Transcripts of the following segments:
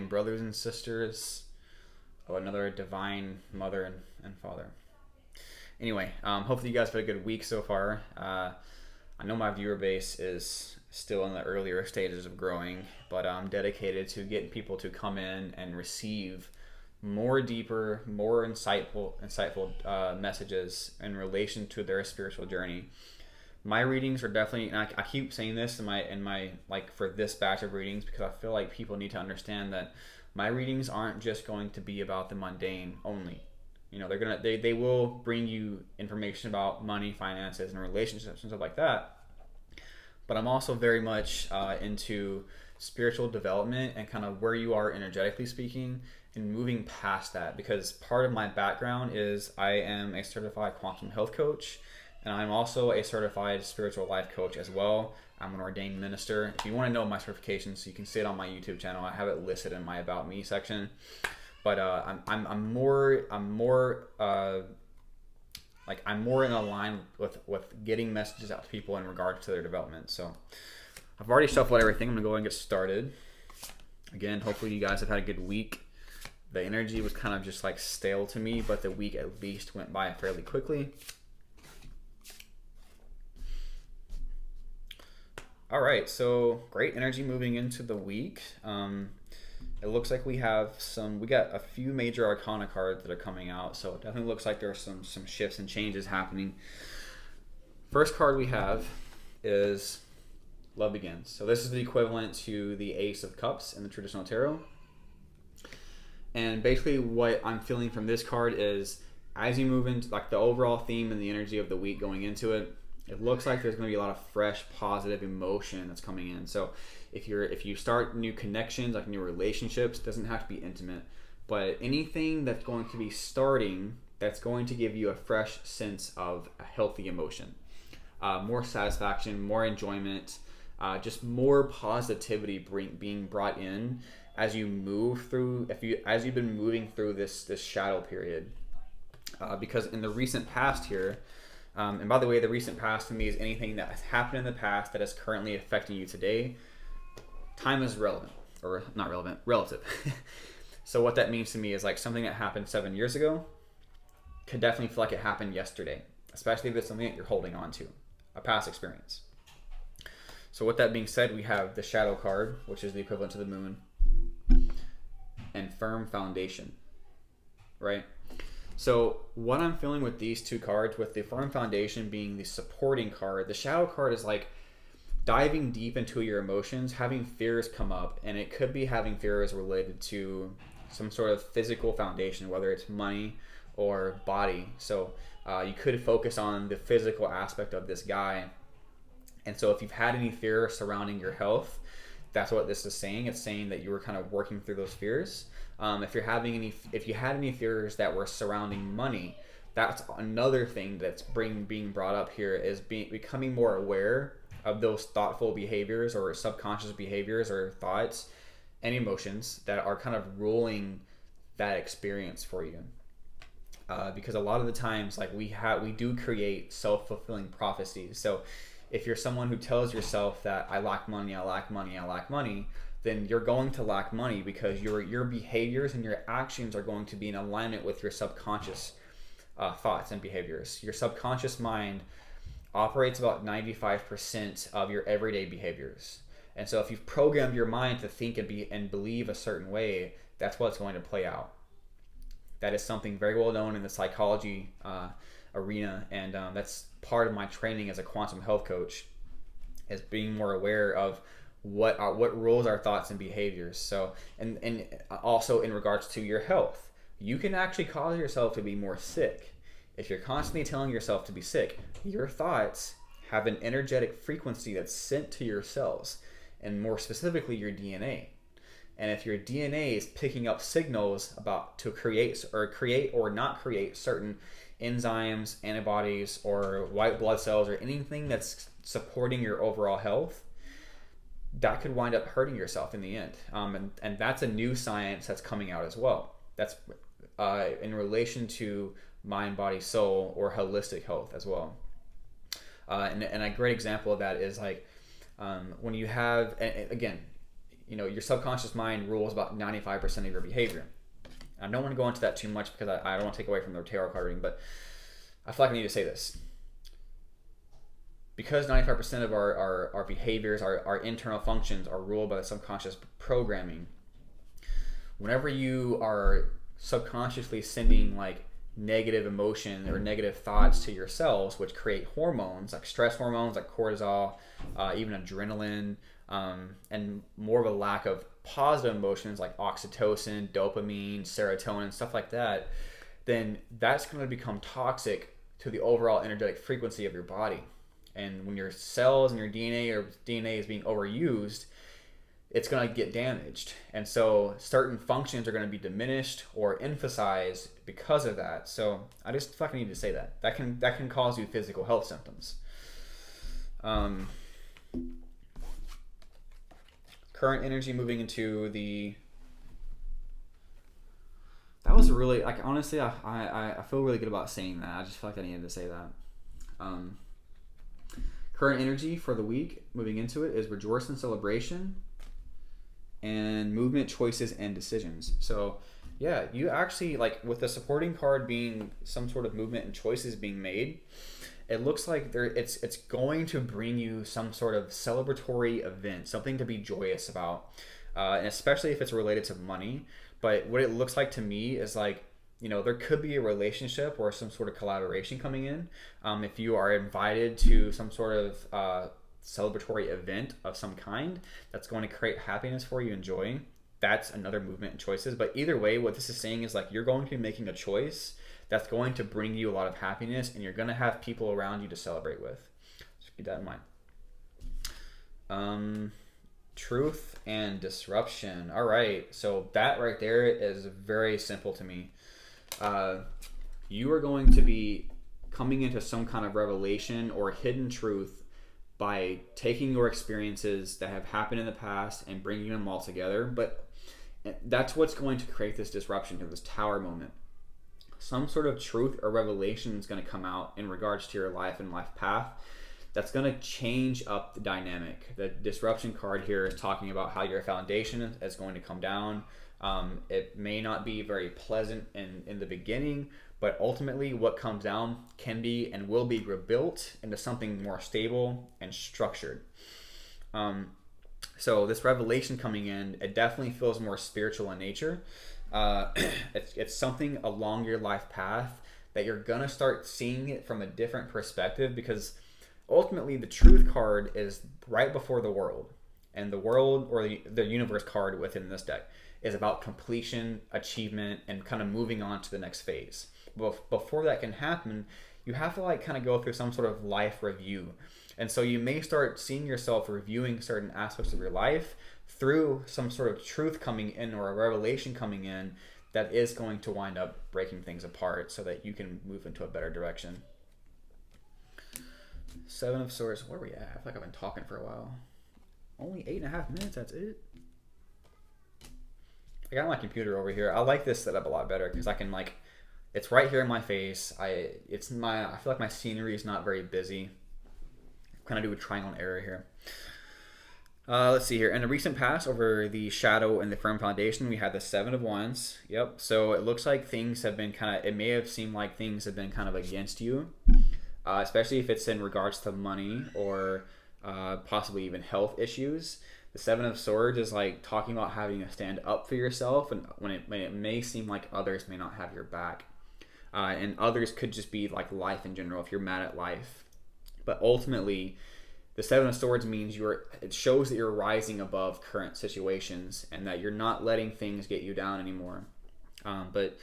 brothers and sisters of another divine mother and father. Anyway, hopefully you guys have had a good week so far. I know my viewer base is still in the earlier stages of growing, but I'm dedicated to getting people to come in and receive more deeper, more insightful messages in relation to their spiritual journey. My readings are definitely, and I keep saying this in my like for this batch of readings, because I feel like people need to understand that my readings aren't just going to be about the mundane only. You know, they will bring you information about money, finances, and relationships and stuff like that. But I'm also very much into spiritual development and kind of where you are energetically speaking and moving past that, because part of my background is I am a certified quantum health coach, and I'm also a certified spiritual life coach as well. I'm an ordained minister. If you want to know my certifications, you can see it on my YouTube channel. I have it listed in my About Me section. But I'm more in a line with getting messages out to people in regards to their development. So I've already shuffled everything. I'm gonna go ahead and get started. Again, hopefully you guys have had a good week. The energy was kind of just like stale to me, but the week at least went by fairly quickly. All right, so great energy moving into the week. It looks like we got a few major arcana cards that are coming out, so it definitely looks like there are some shifts and changes happening. First card we have is Love Begins. So this is the equivalent to the Ace of Cups in the traditional tarot. And basically what I'm feeling from this card is, as you move into like the overall theme and the energy of the week going into it, it looks like there's going to be a lot of fresh, positive emotion that's coming in. So if you start new connections, like new relationships, it doesn't have to be intimate, but anything that's going to be starting that's going to give you a fresh sense of a healthy emotion, more satisfaction, more enjoyment, just more positivity being brought in as you move through, as you've been moving through this shadow period. Because in the recent past here, and by the way, the recent past to me is anything that has happened in the past that is currently affecting you today. Time is relevant, or not relevant, relative. So what that means to me is like something that happened 7 years ago could definitely feel like it happened yesterday, especially if it's something that you're holding on to, a past experience. So with that being said, we have the Shadow card, which is the equivalent to the Moon, and Firm Foundation, right? So what I'm feeling with these two cards, with the Firm Foundation being the supporting card, the Shadow card is like diving deep into your emotions, having fears come up, and it could be having fears related to some sort of physical foundation, whether it's money or body. So you could focus on the physical aspect of this guy. And so if you've had any fear surrounding your health, that's what this is saying. It's saying that you were kind of working through those fears. If you had any fears that were surrounding money, that's another thing that's being brought up here, is becoming more aware of those thoughtful behaviors or subconscious behaviors or thoughts and emotions that are kind of ruling that experience for you. Because a lot of the times, like we do create self-fulfilling prophecies. So if you're someone who tells yourself that I lack money, then you're going to lack money, because your behaviors and your actions are going to be in alignment with your subconscious thoughts and behaviors. Your subconscious mind operates about 95% of your everyday behaviors. And so if you've programmed your mind to think and believe a certain way, that's what's going to play out. That is something very well known in the psychology arena, and that's part of my training as a quantum health coach, is being more aware of what rules our thoughts and behaviors. So and also in regards to your health, you can actually cause yourself to be more sick. If you're constantly telling yourself to be sick, your thoughts have an energetic frequency that's sent to your cells, and more specifically your DNA. And if your DNA is picking up signals about to create or not create certain enzymes, antibodies, or white blood cells, or anything that's supporting your overall health, that could wind up hurting yourself in the end. And that's a new science that's coming out as well. That's in relation to mind, body, soul, or holistic health as well. And a great example of that is like when you have, and again, your subconscious mind rules about 95% of your behavior. I don't want to go into that too much because I don't want to take away from the tarot card reading, but I feel like I need to say this. Because 95% of our behaviors, our internal functions are ruled by the subconscious programming, whenever you are subconsciously sending like negative emotion or negative thoughts to your cells, which create hormones like stress hormones like cortisol, even adrenaline, and more of a lack of positive emotions like oxytocin, dopamine, serotonin, stuff like that, then that's going to become toxic to the overall energetic frequency of your body. And when your cells and your DNA is being overused, it's going to get damaged. And so certain functions are going to be diminished or emphasized because of that. So I just fucking need to say that. That can cause you physical health symptoms. Current energy moving into the... That was really, like, honestly, I feel really good about saying that. I just feel like I needed to say that. Current energy for the week moving into it is rejoice and celebration and movement, choices, and decisions. So yeah, you actually, like, with the supporting card being some sort of movement and choices being made, it looks like it's going to bring you some sort of celebratory event, something to be joyous about, and especially if it's related to money. But what it looks like to me is like, there could be a relationship or some sort of collaboration coming in. If you are invited to some sort of celebratory event of some kind that's going to create happiness for you and joy, that's another movement and choices. But either way, what this is saying is like you're going to be making a choice that's going to bring you a lot of happiness, and you're going to have people around you to celebrate with. So keep that in mind. Truth and disruption. All right, so that right there is very simple to me. You are going to be coming into some kind of revelation or hidden truth by taking your experiences that have happened in the past and bringing them all together. But that's what's going to create this disruption here, this tower moment. Some sort of truth or revelation is going to come out in regards to your life and life path that's going to change up the dynamic. The disruption card here is talking about how your foundation is going to come down. It may not be very pleasant in the beginning, but ultimately what comes down can be and will be rebuilt into something more stable and structured. So this revelation coming in, it definitely feels more spiritual in nature. It's something along your life path that you're gonna start seeing it from a different perspective, because ultimately the truth card is right before the world, and the world, or the universe card within this deck, is about completion, achievement, and kind of moving on to the next phase. But before that can happen, you have to like kind of go through some sort of life review. And so you may start seeing yourself reviewing certain aspects of your life through some sort of truth coming in or a revelation coming in that is going to wind up breaking things apart so that you can move into a better direction. Seven of Swords, where are we at? I feel like I've been talking for a while. Only 8.5 minutes, that's it. I got my computer over here. I like this setup a lot better because I can like, it's right here in my face. I feel like my scenery is not very busy. Kind of do a triangle and arrow here. Let's see here. In the recent past, over the shadow and the firm foundation, we had the Seven of Wands. Yep. So it looks like things have been it may have seemed like things have been kind of against you, especially if it's in regards to money or possibly even health issues. The Seven of Swords is like talking about having to stand up for yourself, and when it may seem like others may not have your back, and others could just be like life in general if you're mad at life. But ultimately, the Seven of Swords means it shows that you're rising above current situations and that you're not letting things get you down anymore. But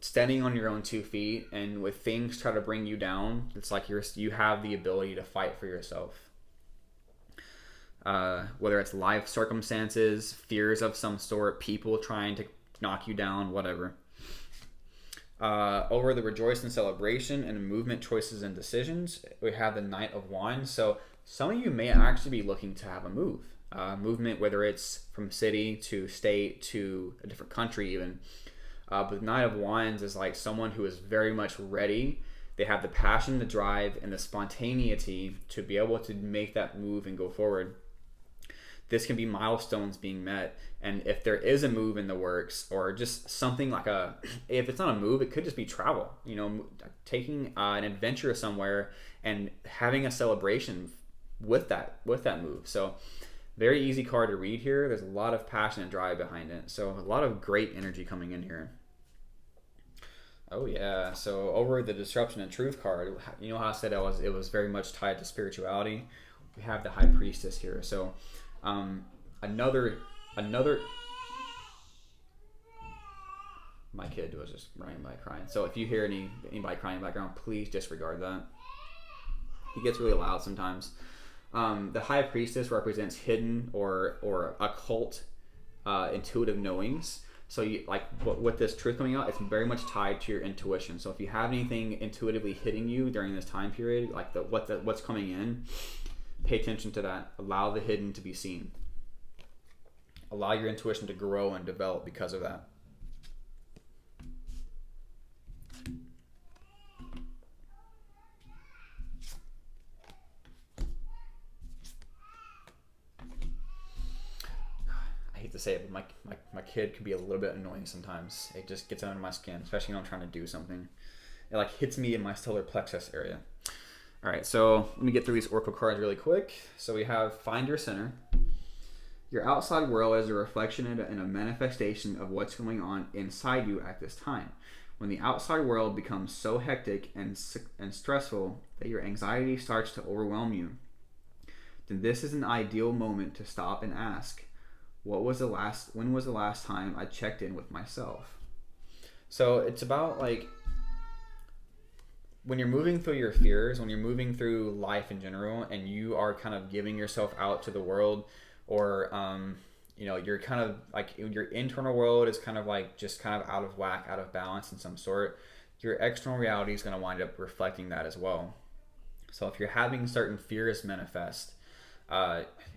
standing on your own 2 feet, and with things try to bring you down, it's like you have the ability to fight for yourself. Whether it's life circumstances, fears of some sort, people trying to knock you down, whatever. Over the rejoice and celebration and movement, choices, and decisions, we have the Knight of Wands. So some of you may actually be looking to have a movement, whether it's from city to state to a different country even. But the Knight of Wands is like someone who is very much ready. They have the passion, the drive, and the spontaneity to be able to make that move and go forward. this can be milestones being met. And if there is a move in the works, or just something like if it's not a move, it could just be travel, taking an adventure somewhere and having a celebration with that move. So very easy card to read here. There's a lot of passion and drive behind it. So a lot of great energy coming in here. Oh yeah. So over the disruption and truth card, how I said it was very much tied to spirituality. We have the High Priestess here. So another my kid was just running by crying. So if you hear anybody crying in the background, please disregard that. He gets really loud sometimes. The High Priestess represents hidden or occult intuitive knowings. So with this truth coming out, it's very much tied to your intuition. So if you have anything intuitively hitting you during this time period, like what's coming in, pay attention to that. Allow the hidden to be seen. Allow your intuition to grow and develop because of that. I hate to say it, but my kid can be a little bit annoying sometimes. It just gets under my skin, especially when I'm trying to do something. It hits me in my solar plexus area. All right, so let me get through these oracle cards really quick. So we have Find Your Center. Your outside world is a reflection and a manifestation of what's going on inside you at this time. When the outside world becomes so hectic and stressful that your anxiety starts to overwhelm you, then this is an ideal moment to stop and ask, when was the last time I checked in with myself? So it's about when you're moving through your fears, when you're moving through life in general, and you are kind of giving yourself out to the world, or you're kind of your internal world is kind of just kind of out of whack, out of balance in some sort, your external reality is going to wind up reflecting that as well. So if you're having certain fears manifest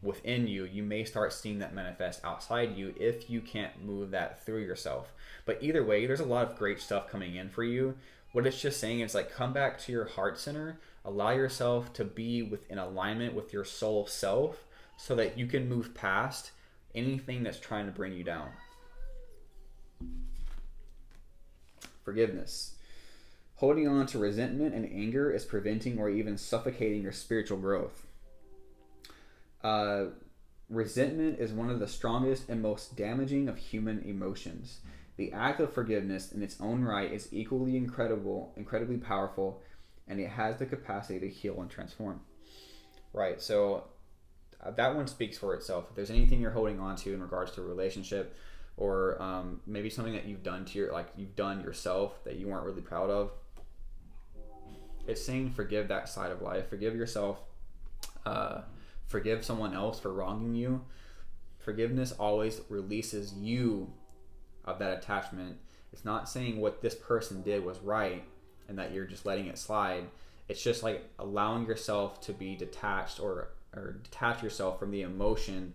within you, you may start seeing that manifest outside you if you can't move that through yourself. But either way, there's a lot of great stuff coming in for you. What it's just saying is come back to your heart center, allow yourself to be in alignment with your soul self, so that you can move past anything that's trying to bring you down. Forgiveness. Holding on to resentment and anger is preventing or even suffocating your spiritual growth. Resentment is one of the strongest and most damaging of human emotions. The act of forgiveness in its own right is equally incredibly powerful, and it has the capacity to heal and transform. Right, so that one speaks for itself. If there's anything you're holding on to in regards to a relationship, or maybe something that you've done you've done yourself that you weren't really proud of, it's saying forgive that side of life. Forgive yourself. Forgive someone else for wronging you. Forgiveness always releases you of that attachment. It's not saying what this person did was right and that you're just letting it slide. It's just allowing yourself to be detached or detach yourself from the emotion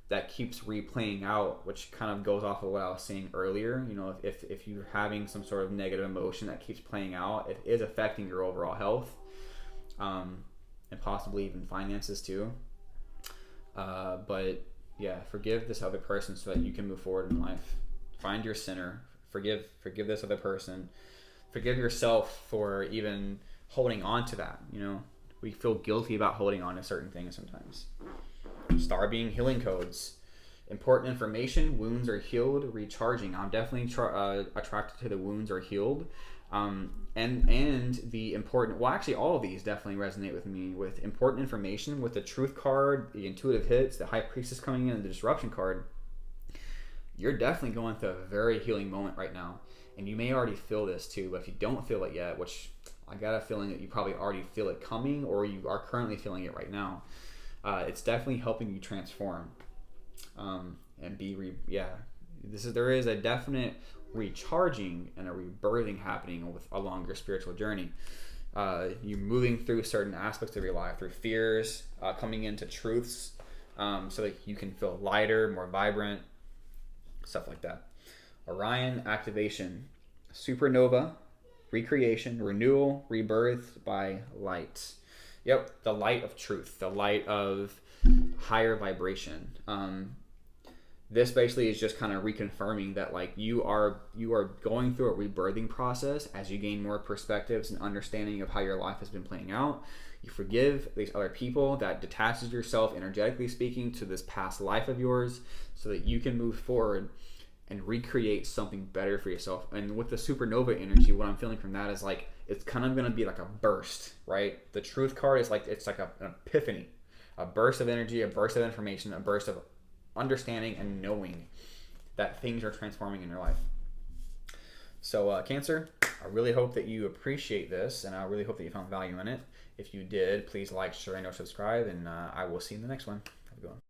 that keeps replaying out, which kind of goes off of what I was saying earlier. If you're having some sort of negative emotion that keeps playing out, it is affecting your overall health, and possibly even finances too. But yeah, forgive this other person so that you can move forward in life. Find your center. Forgive this other person. Forgive yourself for even holding on to that. We feel guilty about holding on to certain things sometimes. Star being healing codes. Important information. Wounds are healed. Recharging. I'm definitely attracted to the wounds are healed. And the important, actually all of these definitely resonate with me, with important information, with the truth card, the intuitive hits, the High Priestess coming in, and the disruption card. You're definitely going through a very healing moment right now. And you may already feel this too, but if you don't feel it yet, which I got a feeling that you probably already feel it coming, or you are currently feeling it right now, it's definitely helping you transform and be there is a definite recharging and a rebirthing happening along your spiritual journey. You're moving through certain aspects of your life, through fears, coming into truths, so that you can feel lighter, more vibrant, stuff like that. Orion activation. Supernova, recreation, renewal, rebirth by light. Yep, the light of truth, the light of higher vibration. This basically is just kind of reconfirming that like you are going through a rebirthing process as you gain more perspectives and understanding of how your life has been playing out. You forgive these other people, that detaches yourself, energetically speaking, to this past life of yours, so that you can move forward and recreate something better for yourself. And with the supernova energy, what I'm feeling from that is like it's kind of going to be like a burst, right? The truth card is like it's like an epiphany, a burst of energy, a burst of information, a burst of understanding and knowing that things are transforming in your life. So Cancer, I really hope that you appreciate this, and I really hope that you found value in it. If you did, please like, share, and subscribe, and I will see you in the next one. Have a good one.